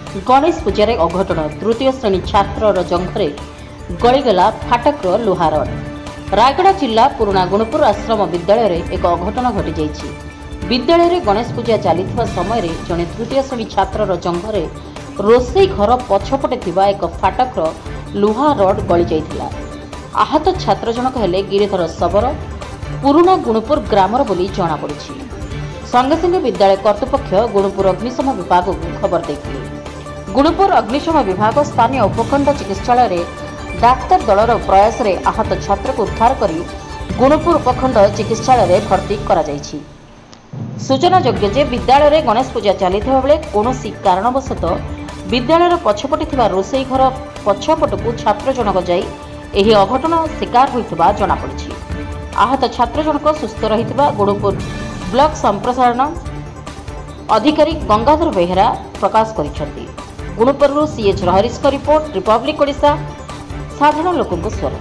गणेश पूजार अघटन तृतीय श्रेणी छात्र जंघरे गलीगला फाटकर लुहा रड। रायगड़ा जिला पुराणा गुणपुर आश्रम विद्यालय एक अघटन घटी जाइछि। विद्यालय गणेश पूजा चलता समय जड़े तृतीय श्रेणी छात्र जंघरे रोसई घर पछपटे थिबा एक फाटकर लुहा रड गली जाइथिला। आहत छात्र जनक हेले गिरिधर सबर पुराणा गुणपुर ग्रामर बोली जना पड़िछि। संगे संगे विद्यालय कर्तृपक्ष गुणपुर अग्निशम विभाग को खबर देथिले। गुणपुर अग्निशम विभाग स्थानीय उपखंड चिकित्सालय डाक्तर दलर प्रयास रे आहत छात्र को उद्धार करी गुणपुर उपखंड चिकित्सालय भर्ती करा जाइछि। सूचनायोग्य जे विद्यालय रे गणेश पूजा चलिथिबा बेले कोनोसी कारणवशत विद्यालय पछपटे थिबा रोसई घर पछपटकू छात्र जनक जाई एही अघटन शिकार होइथिबा जଣା पड़िछि। आहत छात्र जनक सुस्थ रहिथिबा गुणपुर ब्लॉक संप्रसारण अधिकारी गंगाधर बेहेरा प्रकाश करिसेंती। गुणपुरରୁ सीएच हरीश का रिपोर्ट रिपब्लिक ओडिशा साधारण लोकଙ୍କ स्वर।